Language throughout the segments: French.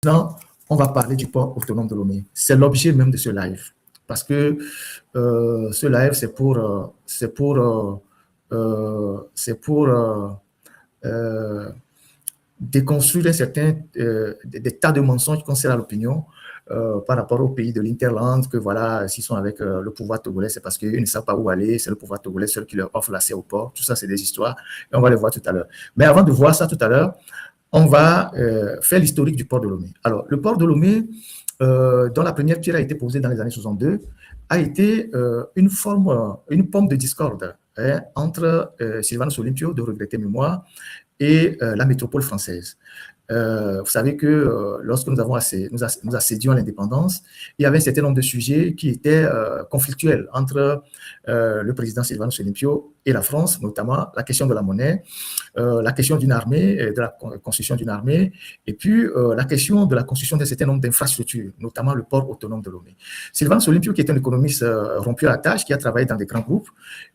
Maintenant, on va parler du port autonome de Lomé. C'est l'objet même de ce live. Parce que ce live, c'est pour déconstruire des tas de mensonges concernant l'opinion par rapport au pays de l'Interland, que voilà, s'ils sont avec le pouvoir togolais, c'est parce qu'ils ne savent pas où aller, c'est le pouvoir togolais seul qui leur offre l'accès au port. Tout ça, c'est des histoires, et on va les voir tout à l'heure. Mais avant de voir ça tout à l'heure, on va faire l'historique du port de Lomé. Alors, le port de Lomé, dont la première pierre a été posée dans les années 62, a été une pomme de discorde entre Sylvanus Olympio, de regrettée mémoire, et la métropole française. Vous savez que lorsque nous accédions à l'indépendance, il y avait un certain nombre de sujets qui étaient conflictuels entre le président Sylvanus Olympio et la France, notamment la question de la monnaie, la question d'une armée, de la construction d'une armée, et puis la question de la construction d'un certain nombre d'infrastructures, notamment le port autonome de Lomé. Sylvanus Olympio, qui est un économiste rompu à la tâche, qui a travaillé dans des grands groupes,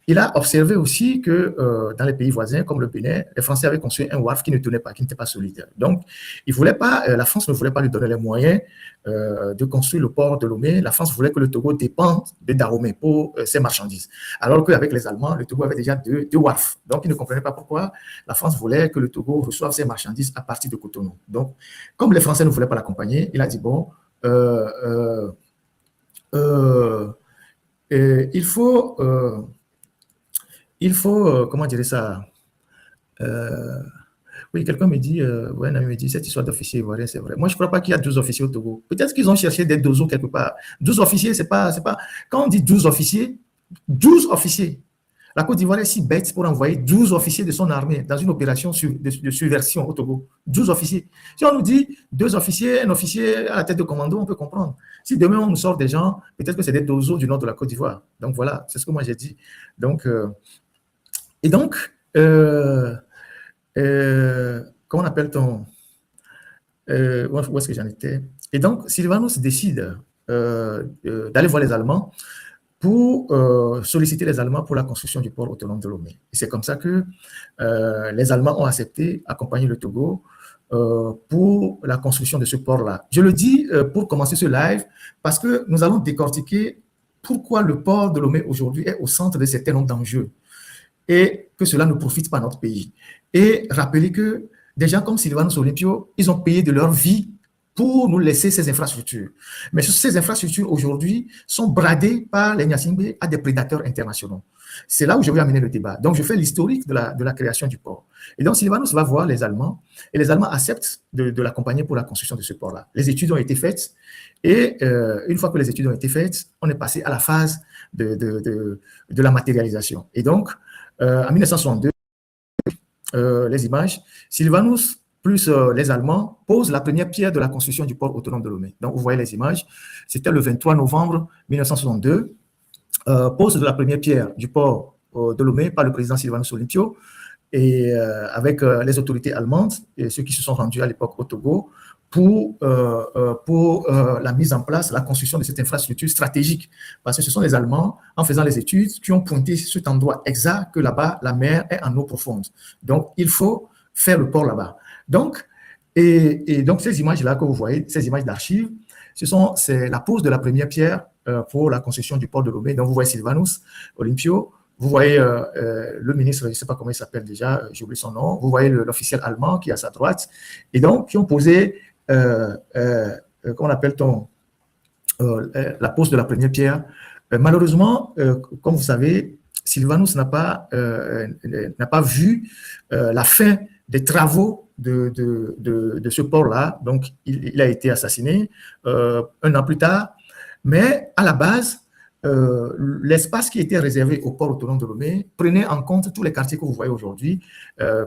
il a observé aussi que dans les pays voisins, comme le Bénin, les Français avaient construit un wharf qui ne tenait pas, qui n'était pas solide. Donc, la France ne voulait pas lui donner les moyens de construire le port de Lomé. La France voulait que le Togo dépende de Dahomey pour ses marchandises. Alors qu'avec les Allemands, le Togo avait déjà deux wharfs. Donc, ils ne comprenaient pas pourquoi la France voulait que le Togo reçoive ses marchandises à partir de Cotonou. Donc, comme les Français ne voulaient pas l'accompagner, il a dit, bon, il faut comment dire ça oui, quelqu'un me dit, ouais, un ami me dit, cette histoire d'officier ivoirien, c'est vrai. Moi, je ne crois pas qu'il y a 12 officiers au Togo. Peut-être qu'ils ont cherché des dozos quelque part. 12 officiers, c'est pas... Quand on dit 12 officiers, la Côte d'Ivoire est si bête pour envoyer 12 officiers de son armée dans une opération de subversion au Togo. 12 officiers. Si on nous dit 2 officiers, un officier à la tête de commando, on peut comprendre. Si demain on nous sort des gens, peut-être que c'est des dozos du nord de la Côte d'Ivoire. Donc voilà, c'est ce que moi j'ai dit. Donc, comment appelle-t-on où est-ce que j'en étais? Et donc, Sylvanus décide d'aller voir les Allemands pour solliciter les Allemands pour la construction du port autonome de Lomé. Et c'est comme ça que les Allemands ont accepté d'accompagner le Togo pour la construction de ce port-là. Je le dis pour commencer ce live parce que nous allons décortiquer pourquoi le port de Lomé aujourd'hui est au centre de certains nombres d'enjeux et que cela ne profite pas à notre pays. Et rappeler que des gens comme Sylvanus Olympio, ils ont payé de leur vie pour nous laisser ces infrastructures. Mais ces infrastructures aujourd'hui sont bradées par les Nyasingbe à des prédateurs internationaux. C'est là où je vais amener le débat. Donc, je fais l'historique de la création du port. Et donc, Sylvanus va voir les Allemands et les Allemands acceptent de l'accompagner pour la construction de ce port-là. Les études ont été faites et une fois que les études ont été faites, on est passé à la phase de la matérialisation. Et donc, en 1962, les images, Sylvanus plus les Allemands posent la première pierre de la construction du port autonome de Lomé. Donc, vous voyez les images, c'était le 23 novembre 1962, pose de la première pierre du port de Lomé par le président Sylvanus Olympio et avec les autorités allemandes et ceux qui se sont rendus à l'époque au Togo pour la mise en place, la construction de cette infrastructure stratégique. Parce que ce sont les Allemands, en faisant les études, qui ont pointé cet endroit exact que là-bas, la mer est en eau profonde. Donc, il faut faire le port là-bas. Donc, et donc, ces images-là que vous voyez, ces images d'archives, c'est la pose de la première pierre pour la construction du port de Lomé. Donc, vous voyez Sylvanus Olympio, vous voyez le ministre, je ne sais pas comment il s'appelle déjà, j'ai oublié son nom, vous voyez l'officiel allemand qui est à sa droite, et donc, qui ont posé comment appelle-t-on la pose de la première pierre. Malheureusement, comme vous savez, Sylvanus n'a pas vu la fin des travaux de ce port-là. Donc, il a été assassiné 1 an plus tard. Mais à la base, l'espace qui était réservé au port autonome de Lomé prenait en compte tous les quartiers que vous voyez aujourd'hui,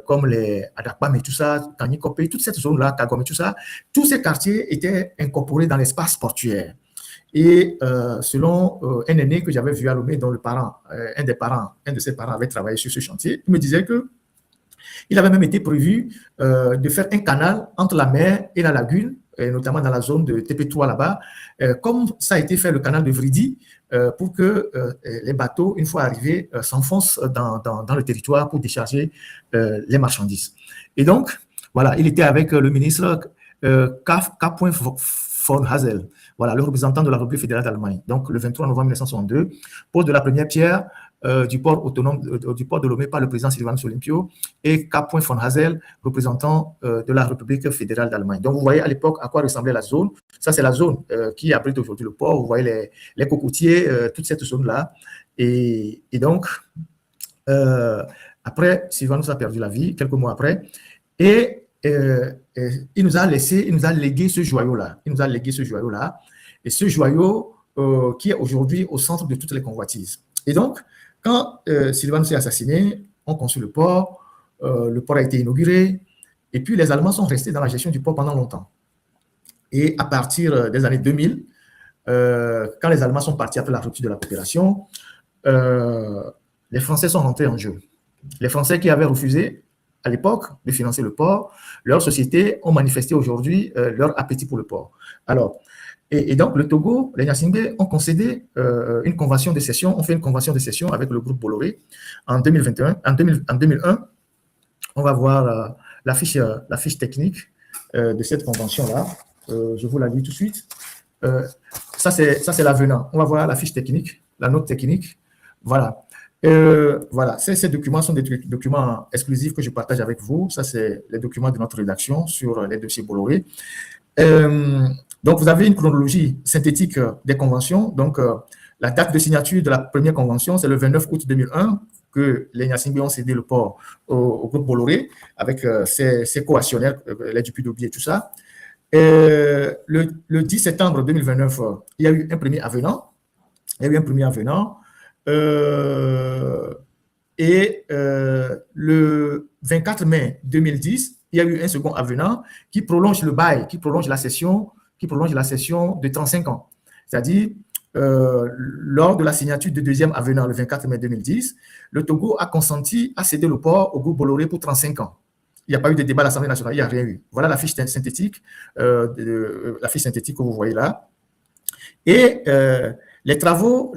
comme les Adakbam et tout ça, Tanikope, toute cette zone-là, Kagome et tout ça. Tous ces quartiers étaient incorporés dans l'espace portuaire. Et selon un aîné que j'avais vu à Lomé, dont un de ses parents avait travaillé sur ce chantier, il me disait que il avait même été prévu de faire un canal entre la mer et la lagune, et notamment dans la zone de TP3 là-bas, comme ça a été fait le canal de Vridi, pour que les bateaux, une fois arrivés, s'enfoncent dans le territoire pour décharger les marchandises. Et donc, voilà, il était avec le ministre K. von Hasel, voilà, le représentant de la République fédérale d'Allemagne. Donc, le 23 novembre 1962, pose de la première pierre du port autonome du port de Lomé par le président Sylvanus Olympio et K. von Hasel, représentant de la République fédérale d'Allemagne. Donc, vous voyez à l'époque à quoi ressemblait la zone. Ça, c'est la zone qui abrite aujourd'hui le port. Vous voyez les cocotiers, toute cette zone-là. Et donc, après, Sylvanus a perdu la vie quelques mois après. Et il nous a légué ce joyau-là. Et ce joyau qui est aujourd'hui au centre de toutes les convoitises. Et donc, quand Sylvanus est assassiné, on construit le port a été inauguré, et puis les Allemands sont restés dans la gestion du port pendant longtemps. Et à partir des années 2000, quand les Allemands sont partis après la rupture de la coopération, les Français sont rentrés en jeu. Les Français qui avaient refusé à l'époque de financer le port, leurs sociétés ont manifesté aujourd'hui leur appétit pour le port. Alors, et donc le Togo, les Gnassingbé ont concédé une convention de cession, fait une convention de cession avec le groupe Bolloré en 2021. En 2001, on va voir la fiche technique de cette convention-là. Je vous la lis tout de suite. Ça, c'est l'avenant. On va voir la fiche technique, la note technique. Voilà. Voilà, ces documents sont des documents exclusifs que je partage avec vous. Ça, c'est les documents de notre rédaction sur les dossiers Bolloré. Donc, vous avez une chronologie synthétique des conventions. Donc, la date de signature de la première convention, c'est le 29 août 2001 que les Gnassingbé ont cédé le port au groupe Bolloré avec ses co-actionnaires, les Dupuis-Dauby et tout ça. Le 10 septembre 2029, il y a eu un premier avenant. Le 24 mai 2010, il y a eu un second avenant qui prolonge le bail, qui prolonge la cession de 35 ans. C'est-à-dire, lors de la signature du deuxième avenant, le 24 mai 2010, le Togo a consenti à céder le port au groupe Bolloré pour 35 ans. Il n'y a pas eu de débat à l'Assemblée nationale, il n'y a rien eu. Voilà la fiche synthétique, que vous voyez là. Et les travaux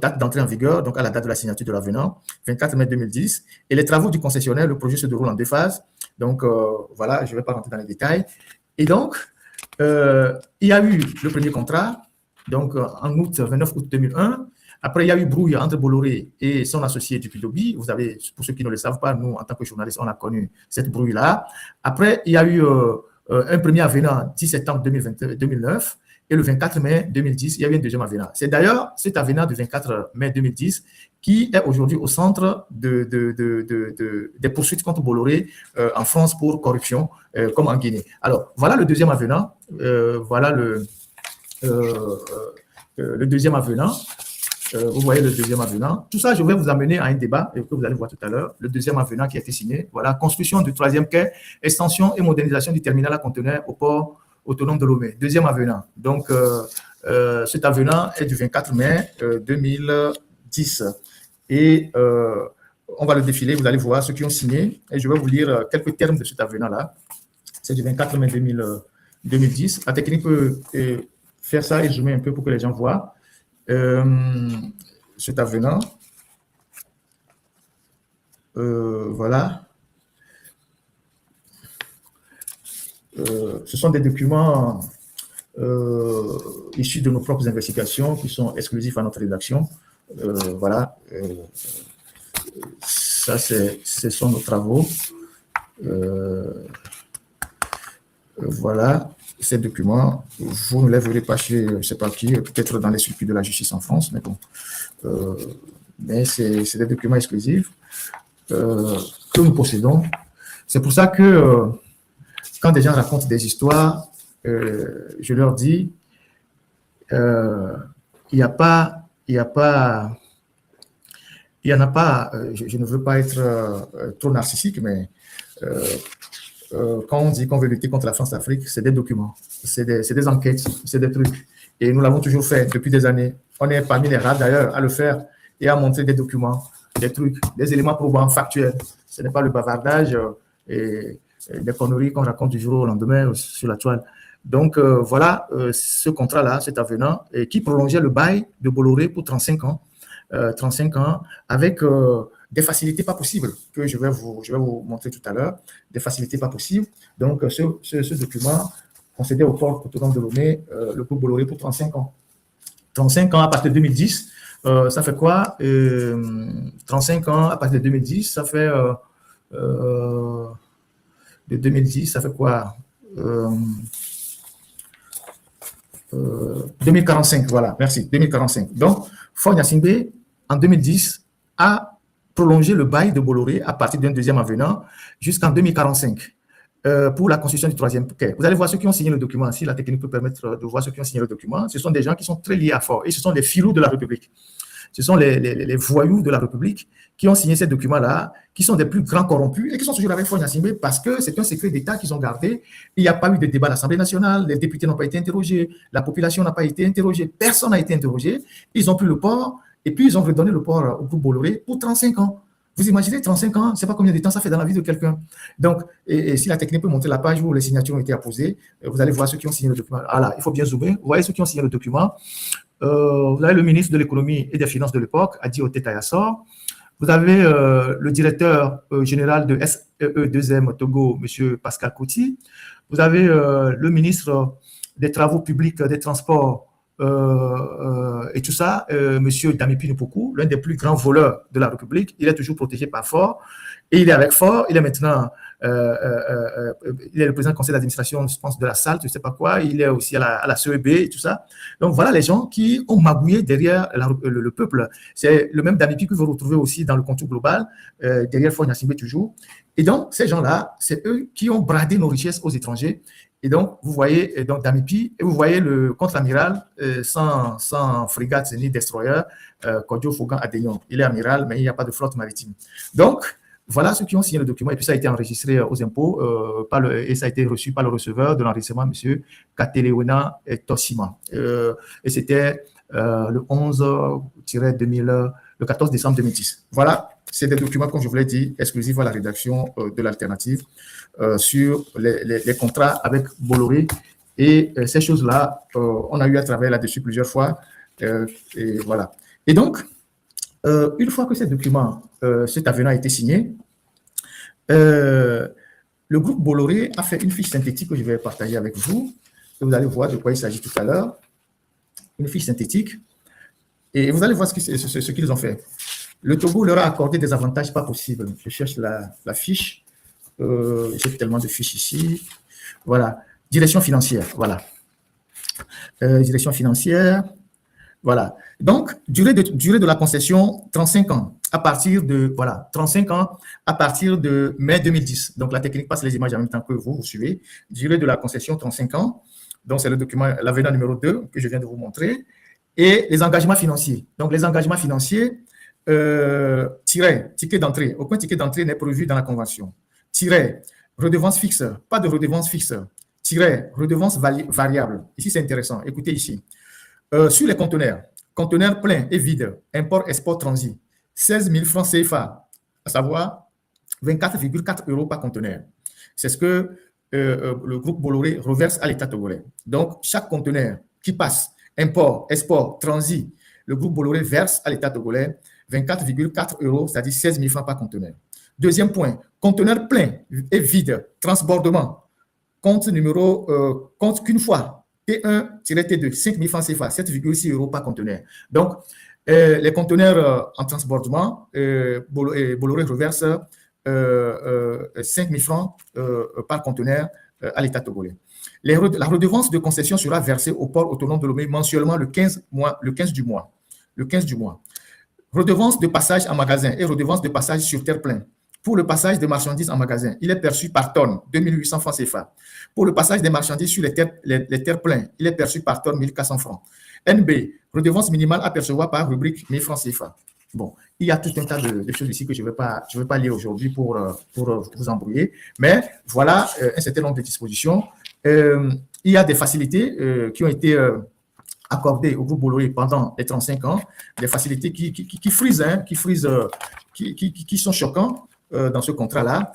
datent d'entrée en vigueur, donc à la date de la signature de l'avenant, 24 mai 2010. Et les travaux du concessionnaire, le projet se déroule en 2 phases. Donc, voilà, je ne vais pas rentrer dans les détails. Et donc, il y a eu le premier contrat, donc en 29 août 2001. Après, il y a eu brouille entre Bolloré et son associé Dupuis-Dauby. Vous avez, pour ceux qui ne le savent pas, nous, en tant que journalistes, on a connu cette brouille-là. Après, il y a eu un premier avenant 10 septembre 2009. Et le 24 mai 2010, il y a eu un deuxième avenant. C'est d'ailleurs cet avenant du 24 mai 2010 qui est aujourd'hui au centre des poursuites contre Bolloré en France pour corruption, comme en Guinée. Alors, voilà le deuxième avenant. Voilà le deuxième avenant. Vous voyez le deuxième avenant. Tout ça, je vais vous amener à un débat que vous allez voir tout à l'heure. Le deuxième avenant qui a été signé. Voilà, construction du troisième quai, extension et modernisation du terminal à conteneurs au port autonome de Lomé. Deuxième avenant. Donc, cet avenant est du 24 mai 2010. Et on va le défiler, vous allez voir ceux qui ont signé. Et je vais vous lire quelques termes de cet avenant-là. C'est du 24 mai 2010. La technique peut faire ça et zoomer un peu pour que les gens voient cet avenant. Voilà. Ce sont des documents issus de nos propres investigations qui sont exclusifs à notre rédaction. Voilà. Ça, ce sont nos travaux. Voilà. Ces documents, vous ne les verrez pas chez, je ne sais pas qui, peut-être dans les circuits de la justice en France, mais bon. Mais c'est des documents exclusifs que nous possédons. C'est pour ça que quand des gens racontent des histoires, je leur dis, il n'y en a pas, je ne veux pas être trop narcissique, mais quand on dit qu'on veut lutter contre la France-Afrique, c'est des documents, c'est des enquêtes, c'est des trucs. Et nous l'avons toujours fait depuis des années. On est parmi les rares d'ailleurs à le faire et à montrer des documents, des trucs, des éléments probants, factuels. Ce n'est pas le bavardage et des conneries qu'on raconte du jour au lendemain sur la toile. Donc, voilà ce contrat-là, cet avenant, qui prolongeait le bail de Bolloré pour 35 ans avec des facilités pas possibles que je vais vous montrer tout à l'heure, des facilités pas possibles. Donc, ce document concédé au port autonome de Lomé, le groupe Bolloré pour 35 ans. 35 ans à partir de 2010, ça fait quoi 35 ans à partir de 2010, ça fait de 2010, ça fait quoi 2045, voilà, merci, 2045. Donc, Faure Gnassingbé, en 2010, a prolongé le bail de Bolloré à partir d'un deuxième avenant jusqu'en 2045 pour la construction du troisième quai. Vous allez voir ceux qui ont signé le document, si la technique peut permettre de voir ceux qui ont signé le document, ce sont des gens qui sont très liés à Faure et ce sont les filous de la République. Ce sont les voyous de la République qui ont signé ces documents-là, qui sont des plus grands corrompus et qui sont toujours avec Faure Gnassingbé parce que c'est un secret d'État qu'ils ont gardé. Il n'y a pas eu de débat à l'Assemblée nationale, les députés n'ont pas été interrogés, la population n'a pas été interrogée, personne n'a été interrogé. Ils ont pris le port et puis ils ont redonné le port au groupe Bolloré pour 35 ans. Vous imaginez, 35 ans, je ne sais pas combien de temps ça fait dans la vie de quelqu'un. Donc, et si la technique peut montrer la page où les signatures ont été apposées, vous allez voir ceux qui ont signé le document. Ah là, il faut bien zoomer. Vous voyez ceux qui ont signé le document. Vous avez le ministre de l'économie et des finances de l'époque, Adi Otet Ayassor. Vous avez le directeur général de SEE2M Togo, M. Pascal Kouti. Vous avez le ministre des Travaux publics, des Transports et tout ça, M. Damipi Nupoku, l'un des plus grands voleurs de la République. Il est toujours protégé par Faure. Et il est avec Faure. Il est maintenant il est le président du conseil d'administration, je pense, de la SALT, je ne sais pas quoi. Il est aussi à la CEB et tout ça. Donc, voilà les gens qui ont magouillé derrière le peuple. C'est le même Damipi que vous retrouvez aussi dans le contour global, derrière Faure Gnassingbé toujours. Et donc, ces gens-là, c'est eux qui ont bradé nos richesses aux étrangers. Et donc, vous voyez donc Damipi, et vous voyez le contre-amiral sans frégate ni destroyer, Kodjo Fogan Adénion. Il est amiral, mais il n'y a pas de flotte maritime. Donc, voilà ceux qui ont signé le document. Et puis, ça a été enregistré aux impôts et ça a été reçu par le receveur de l'enregistrement, M. Kateleona Tossima. Et c'était le 14 décembre 2010. Voilà, c'est des documents, comme je vous l'ai dit, exclusifs à la rédaction de l'alternative sur les contrats avec Bolloré. Et ces choses-là, on a eu à travailler là-dessus plusieurs fois. Et voilà. Et donc, une fois que ces documents, cet avenant a été signé, le groupe Bolloré a fait une fiche synthétique que je vais partager avec vous. Et vous allez voir de quoi il s'agit tout à l'heure. Une fiche synthétique. Et vous allez voir ce qu'ils ont fait. Le Togo leur a accordé des avantages pas possibles. Je cherche la fiche. J'ai tellement de fiches ici. Voilà. Direction financière. Voilà. Direction financière. Voilà. Donc, durée de la concession, 35 ans. À partir de, voilà, 35 ans à partir de mai 2010. Donc, la technique passe les images en même temps que vous suivez. Durée de la concession, 35 ans. Donc, c'est le document, l'avenant numéro 2 que je viens de vous montrer. Et les engagements financiers. Donc, les engagements financiers, ticket d'entrée. Aucun ticket d'entrée n'est prévu dans la convention. Redevance fixe. Pas de redevance fixe. Redevance variable. Ici, c'est intéressant. Écoutez ici. Sur les conteneurs pleins et vides, import, export, transit, 16 000 francs CFA, à savoir 24,4 € par conteneur. C'est ce que le groupe Bolloré reverse à l'État togolais. Donc, chaque conteneur qui passe, import, export, transit, le groupe Bolloré verse à l'État togolais 24,4 €, c'est-à-dire 16 000 francs par conteneur. Deuxième point, conteneur plein et vide, transbordement, compte qu'une fois, T1-T2, 5 000 francs CFA, 7,6 € par conteneur. Donc, les conteneurs en transbordement, Bolloré reverse 5 000 francs par conteneur à l'État togolais. La redevance de concession sera versée au port autonome de Lomé mensuellement le 15 du mois. Redevance de passage en magasin et redevance de passage sur terre plein. Pour le passage des marchandises en magasin, il est perçu par tonne, 2 800 francs CFA. Pour le passage des marchandises sur les terres pleins, il est perçu par tonne, 1 400 francs. NB, redevance minimale à percevoir par rubrique 1 000 francs CFA. Bon, il y a tout un tas de choses ici que je ne vais pas lire aujourd'hui pour vous embrouiller, mais voilà un certain nombre de dispositions. Il y a des facilités qui ont été accordées au groupe Bolloré pendant les 35 ans, des facilités qui frisent, qui sont choquantes dans ce contrat-là.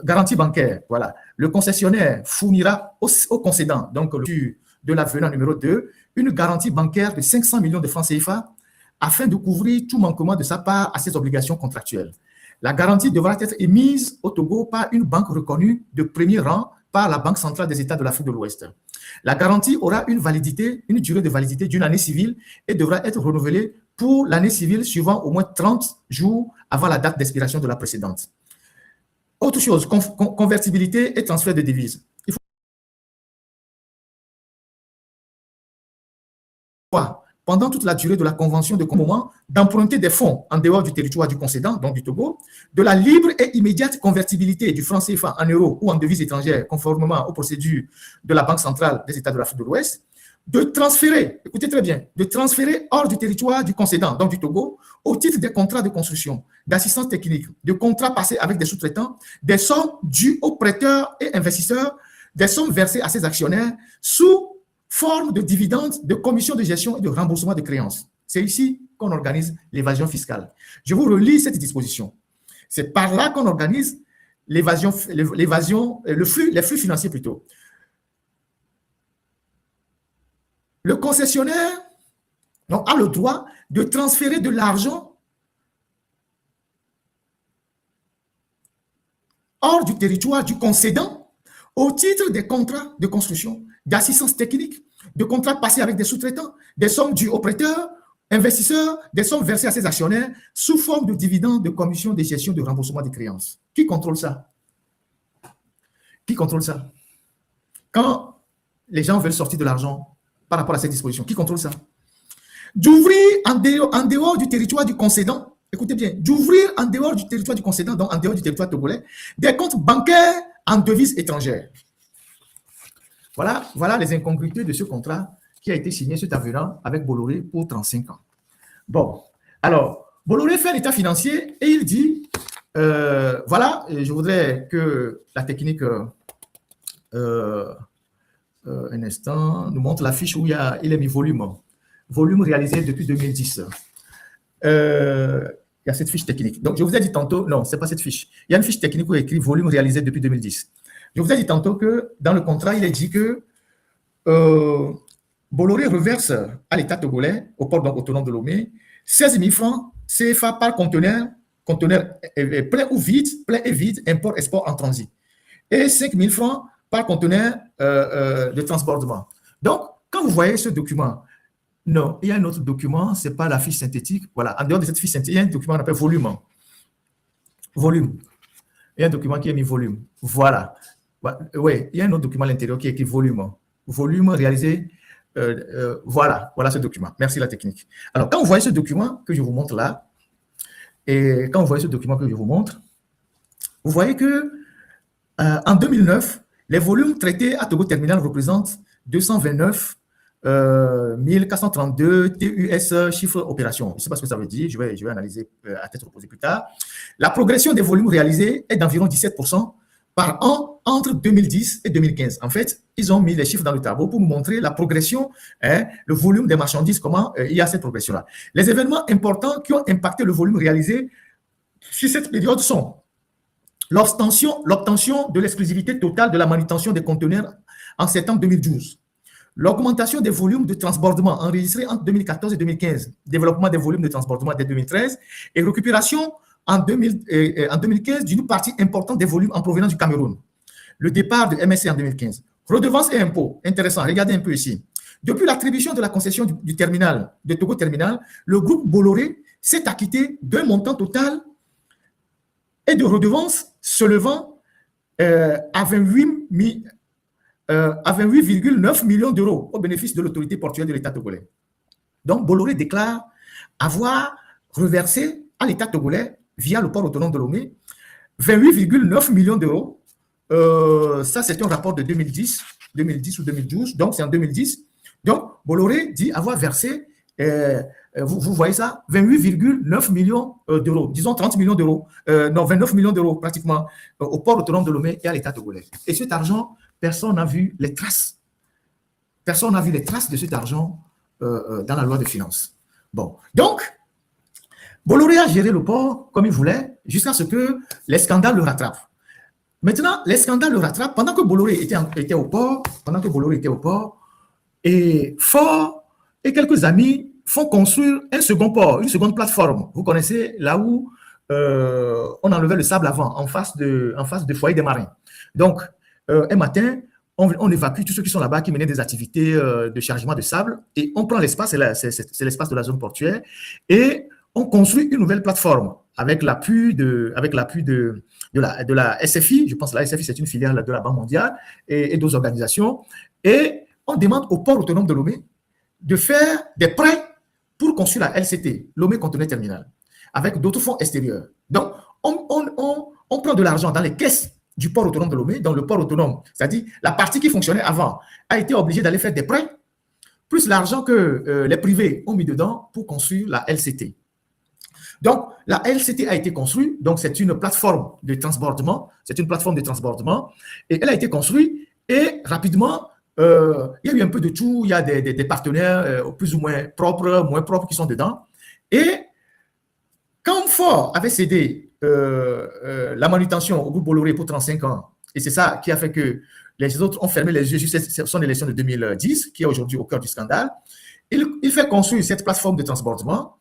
Garantie bancaire, voilà. Le concessionnaire fournira au concédant, donc de l'avenant numéro 2, une garantie bancaire de 500 millions de francs CFA afin de couvrir tout manquement de sa part à ses obligations contractuelles. La garantie devra être émise au Togo par une banque reconnue de premier rang par la Banque centrale des États de l'Afrique de l'Ouest. La garantie aura une durée de validité d'une année civile et devra être renouvelée pour l'année civile suivant au moins 30 jours avant la date d'expiration de la précédente. Autre chose, convertibilité et transfert de devises. Il faut pendant toute la durée de la convention de moment d'emprunter des fonds en dehors du territoire du concédant, donc du Togo, de la libre et immédiate convertibilité du franc CFA en euros ou en devises étrangères, conformément aux procédures de la Banque centrale des États de l'Afrique de l'Ouest, de transférer, écoutez très bien, de transférer hors du territoire du concédant, donc du Togo, au titre des contrats de construction, d'assistance technique, de contrats passés avec des sous-traitants, des sommes dues aux prêteurs et investisseurs, des sommes versées à ses actionnaires sous forme de dividendes, de commissions de gestion et de remboursement de créances. C'est ici qu'on organise l'évasion fiscale. Je vous relis cette disposition. C'est par là qu'on organise les flux financiers plutôt. Le concessionnaire a le droit de transférer de l'argent hors du territoire du concédant au titre des contrats de construction, d'assistance technique, de contrats passés avec des sous-traitants, des sommes dues aux prêteurs, investisseurs, des sommes versées à ses actionnaires sous forme de dividendes, de commissions de gestion, de remboursement des créances. Qui contrôle ça? Qui contrôle ça? Quand les gens veulent sortir de l'argent par rapport à cette disposition, qui contrôle ça? D'ouvrir en dehors du territoire du concédant, écoutez bien, d'ouvrir en dehors du territoire du concédant, donc en dehors du territoire togolais, des comptes bancaires en devises étrangères. Voilà les incongruités de ce contrat qui a été signé cet avenant avec Bolloré pour 35 ans. Bon, alors, Bolloré fait l'état financier et il dit, voilà, je voudrais que la technique, un instant, nous montre la fiche où il est mis volume réalisé depuis 2010. Il y a cette fiche technique. Donc, je vous ai dit tantôt, non, ce n'est pas cette fiche. Il y a une fiche technique où il y a écrit volume réalisé depuis 2010. Je vous ai dit tantôt que dans le contrat, il est dit que Bolloré reverse à l'État togolais, au port autonome de Lomé, 16 000 francs CFA par conteneur plein et vide, import-export en transit, et 5 000 francs par conteneur de transbordement. Donc, quand vous voyez ce document, non, il y a un autre document, ce n'est pas la fiche synthétique. Voilà, en dehors de cette fiche synthétique, il y a un document qu'on appelle volume. Volume. Il y a un document qui est mis volume. Voilà. Oui, il y a un autre document à l'intérieur qui est écrit volume. Volume réalisé. Voilà ce document. Merci la technique. Alors, quand vous voyez ce document que je vous montre là, et quand vous voyez ce document que je vous montre, vous voyez que en 2009, les volumes traités à Togo Terminal représentent 229 1432 TUS chiffre opération. Je ne sais pas ce que ça veut dire, je vais analyser à tête reposée plus tard. La progression des volumes réalisés est d'environ 17% par an entre 2010 et 2015. En fait, ils ont mis les chiffres dans le tableau pour nous montrer la progression, le volume des marchandises, comment il y a cette progression-là. Les événements importants qui ont impacté le volume réalisé sur cette période sont l'obtention de l'exclusivité totale de la manutention des conteneurs en septembre 2012, l'augmentation des volumes de transbordement enregistrés entre 2014 et 2015, développement des volumes de transbordement dès 2013 et récupération en 2015 d'une partie importante des volumes en provenance du Cameroun. Le départ de MSC en 2015. Redevances et impôts. Intéressant, regardez un peu ici. Depuis l'attribution de la concession du terminal, de Togo Terminal, le groupe Bolloré s'est acquitté d'un montant total et de redevances s'élevant à 28,9 millions d'euros au bénéfice de l'autorité portuaire de l'État togolais. Donc, Bolloré déclare avoir reversé à l'État togolais, via le port autonome de Lomé, 28,9 millions d'euros. Ça, c'est un rapport de 2010 ou 2012, donc c'est en 2010. Donc, Bolloré dit avoir versé, vous voyez ça, 28,9 millions d'euros, disons 30 millions d'euros, non, 29 millions d'euros pratiquement, au port autonome de Lomé et à l'État togolais. Et cet argent, personne n'a vu les traces. Personne n'a vu les traces de cet argent dans la loi de finances. Bon, donc, Bolloré a géré le port comme il voulait jusqu'à ce que les scandales le rattrapent. Maintenant, les scandales le rattrapent pendant que Bolloré était au port, et Faure et quelques amis font construire un second port, une seconde plateforme. Vous connaissez là où on enlevait le sable avant, en face de foyer des marins. Donc, un matin, on évacue tous ceux qui sont là-bas, qui menaient des activités de chargement de sable, et on prend l'espace, c'est l'espace de la zone portuaire, et on construit une nouvelle plateforme avec l'appui de la SFI. Je pense que la SFI, c'est une filiale de la Banque mondiale et d'autres organisations. Et on demande au port autonome de Lomé de faire des prêts pour construire la LCT, Lomé Conteneur Terminal, avec d'autres fonds extérieurs. Donc, on prend de l'argent dans les caisses du port autonome de Lomé, dans le port autonome, c'est-à-dire la partie qui fonctionnait avant, a été obligée d'aller faire des prêts, plus l'argent que les privés ont mis dedans pour construire la LCT. Donc, la LCT a été construite, donc c'est une plateforme de transbordement, et elle a été construite, et rapidement, il y a eu un peu de tout, il y a des partenaires plus ou moins propres qui sont dedans, et quand Ford avait cédé la manutention au groupe Bolloré pour 35 ans, et c'est ça qui a fait que les autres ont fermé les yeux sur son élection de 2010, qui est aujourd'hui au cœur du scandale, il fait construire cette plateforme de transbordement.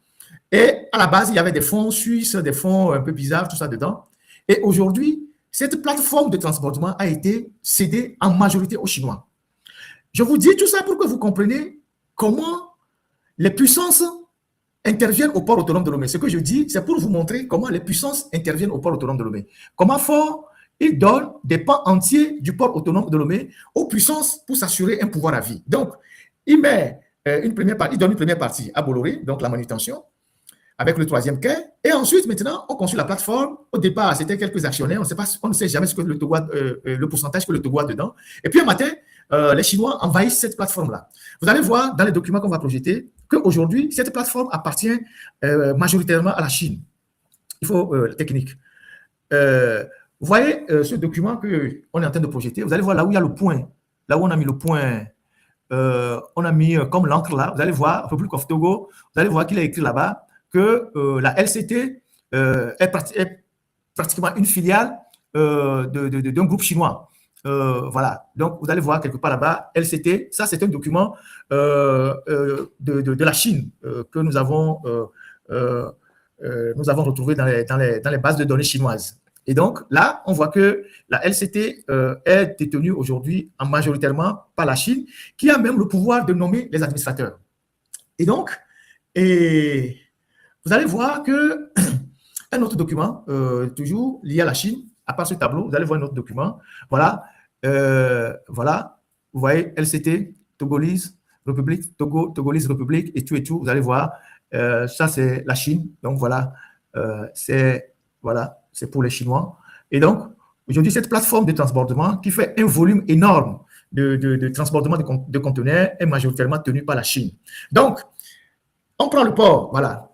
Et à la base, il y avait des fonds suisses, des fonds un peu bizarres, tout ça dedans. Et aujourd'hui, cette plateforme de transbordement a été cédée en majorité aux Chinois. Je vous dis tout ça pour que vous compreniez comment les puissances interviennent au port autonome de Lomé. Ce que je dis, c'est pour vous montrer comment les puissances interviennent au port autonome de Lomé. Comment Ford, il donne des pans entiers du port autonome de Lomé aux puissances pour s'assurer un pouvoir à vie. Donc, il met il donne une première partie à Bolloré, donc la manutention, avec le troisième quai. Et ensuite, maintenant, on construit la plateforme. Au départ, c'était quelques actionnaires. On ne sait jamais ce que le pourcentage que le Togo a dedans. Et puis, un matin, les Chinois envahissent cette plateforme-là. Vous allez voir dans les documents qu'on va projeter qu'aujourd'hui, cette plateforme appartient majoritairement à la Chine. Il faut la technique. Vous voyez ce document qu'on est en train de projeter. Vous allez voir là où il y a le point, là où on a mis le point, on a mis comme l'encre là. Vous allez voir, Republic of Togo, vous allez voir qu'il a écrit là-bas que la LCT est pratiquement une filiale d'un groupe chinois. Voilà, donc vous allez voir quelque part là-bas, LCT, ça c'est un document de la Chine que nous avons retrouvé dans les bases de données chinoises. Et donc là, on voit que la LCT est détenue aujourd'hui majoritairement par la Chine, qui a même le pouvoir de nommer les administrateurs. Et donc, vous allez voir que un autre document, toujours lié à la Chine, à part ce tableau, vous allez voir un autre document. Voilà, voilà, vous voyez LCT, Togolese République, Togolese République et tout. Vous allez voir, ça c'est la Chine. Donc voilà, c'est pour les Chinois. Et donc, aujourd'hui, cette plateforme de transbordement qui fait un volume énorme de transbordement de conteneurs est majoritairement tenue par la Chine. Donc, on prend le port, voilà.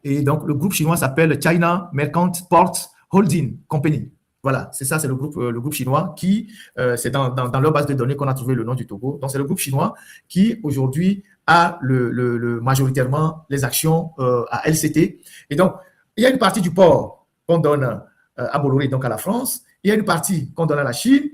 Et donc, le groupe chinois s'appelle China Merchant Port Holding Company. Voilà, c'est ça, c'est le groupe chinois qui, c'est dans leur base de données qu'on a trouvé le nom du Togo. Donc, c'est le groupe chinois qui, aujourd'hui, a majoritairement les actions à LCT. Et donc, il y a une partie du port qu'on donne à Bolloré, donc à la France. Il y a une partie qu'on donne à la Chine.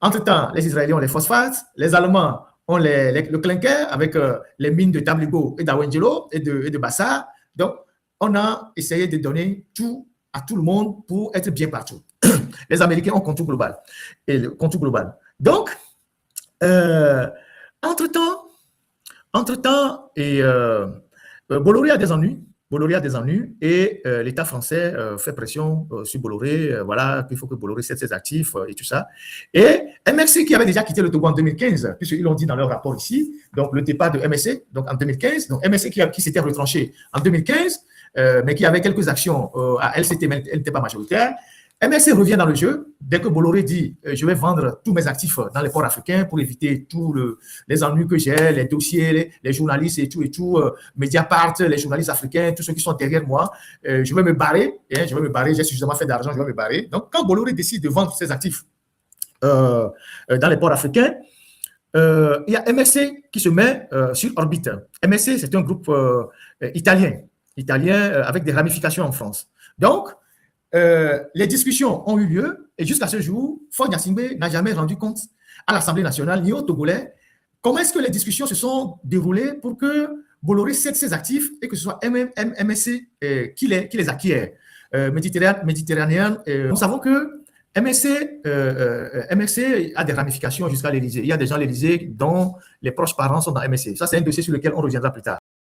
Entre-temps, les Israéliens ont les phosphates, les Allemands ont le clinker avec les mines de Tabligo et d'Awengelo et de Bassar. Donc, on a essayé de donner tout à tout le monde pour être bien partout. Les Américains ont contrôle global. Donc, entre-temps, Bolloré a des ennuis. Et l'État français fait pression sur Bolloré, voilà, qu'il faut que Bolloré cède ses actifs et tout ça. Et MSC qui avait déjà quitté le Togo en 2015, puisqu'ils l'ont dit dans leur rapport ici, donc le départ de MSC, donc en 2015, donc MSC qui s'était retranché en 2015, mais qui avait quelques actions à LCT, mais elle n'était pas majoritaire. MSC revient dans le jeu dès que Bolloré dit je vais vendre tous mes actifs dans les ports africains pour éviter tous les ennuis que j'ai, les dossiers, les journalistes et tout, Mediapart, les journalistes africains, tous ceux qui sont derrière moi, je vais me barrer, j'ai suffisamment fait d'argent, je vais me barrer. Donc, quand Bolloré décide de vendre ses actifs dans les ports africains, il y a MSC qui se met sur orbite. MSC, c'est un groupe italien avec des ramifications en France. Donc, les discussions ont eu lieu et jusqu'à ce jour, Faure Gnassingbé n'a jamais rendu compte à l'Assemblée nationale ni aux Togolais comment est-ce que les discussions se sont déroulées pour que Bolloré cède ses actifs et que ce soit MSC qui les acquiert. Méditerranéen, nous savons que MSC a des ramifications jusqu'à l'Élysée. Il y a des gens à l'Élysée dont les proches parents sont dans MSC. Ça, c'est un dossier sur lequel on reviendra plus tard.